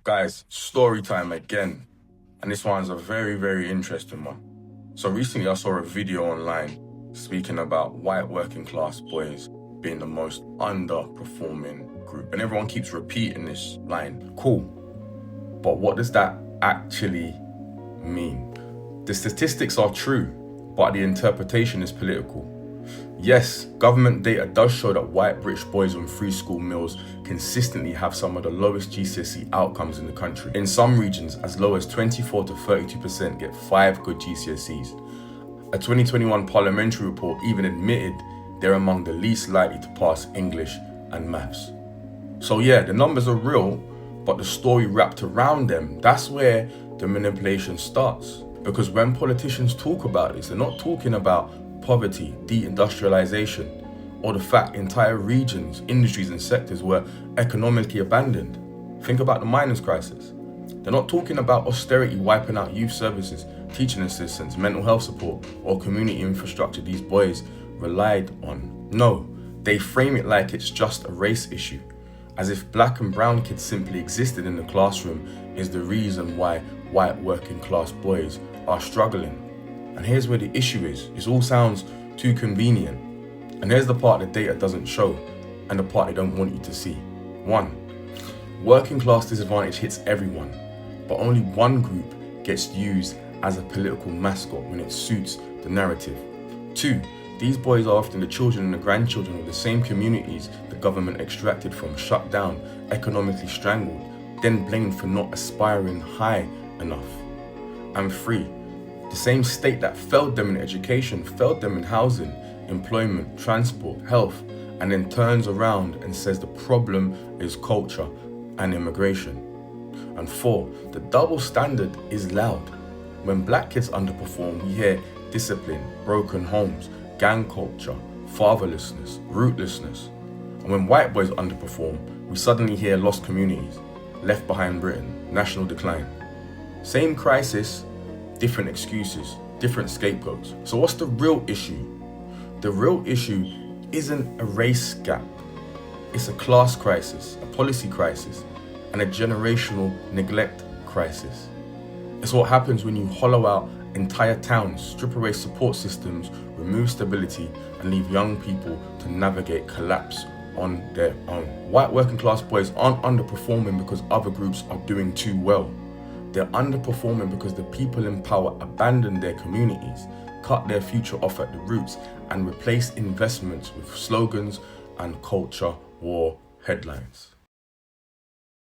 Guys, story time again. And this one's a very, very interesting one. So recently I saw a video online speaking about white working class boys being the most underperforming group. And everyone keeps repeating this line. Cool. But what does that actually mean? The statistics are true, but the interpretation is political. Yes, government data does show that white British boys on free school meals consistently have some of the lowest GCSE outcomes in the country. In some regions, as low as 24 to 32% get 5 good GCSEs. A 2021 parliamentary report even admitted they're among the least likely to pass English and maths. So yeah, the numbers are real, but the story wrapped around them, that's where the manipulation starts. Because when politicians talk about this, they're not talking about poverty, deindustrialization, or the fact entire regions, industries and sectors were economically abandoned. Think about the miners' crisis. They're not talking about austerity wiping out youth services, teaching assistants, mental health support, or community infrastructure these boys relied on. No, they frame it like it's just a race issue, as if black and brown kids simply existed in the classroom is the reason why white working class boys are struggling. And here's where the issue is. It all sounds too convenient. And here's the part the data doesn't show and the part they don't want you to see. 1. Working class disadvantage hits everyone, but only one group gets used as a political mascot when it suits the narrative. 2. These boys are often the children and the grandchildren of the same communities the government extracted from, shut down, economically strangled, then blamed for not aspiring high enough. And 3. The same state that failed them in education, failed them in housing, employment, transport, health, and then turns around and says the problem is culture and immigration. And 4, the double standard is loud. When black kids underperform, we hear discipline, broken homes, gang culture, fatherlessness, rootlessness. And when white boys underperform, we suddenly hear lost communities, left behind Britain, national decline. Same crisis, different excuses, different scapegoats. So what's the real issue? The real issue isn't a race gap. It's a class crisis, a policy crisis, and a generational neglect crisis. It's what happens when you hollow out entire towns, strip away support systems, remove stability, and leave young people to navigate collapse on their own. White working class boys aren't underperforming because other groups are doing too well. They're underperforming because the people in power abandoned their communities, cut their future off at the roots, and replaced investments with slogans and culture war headlines.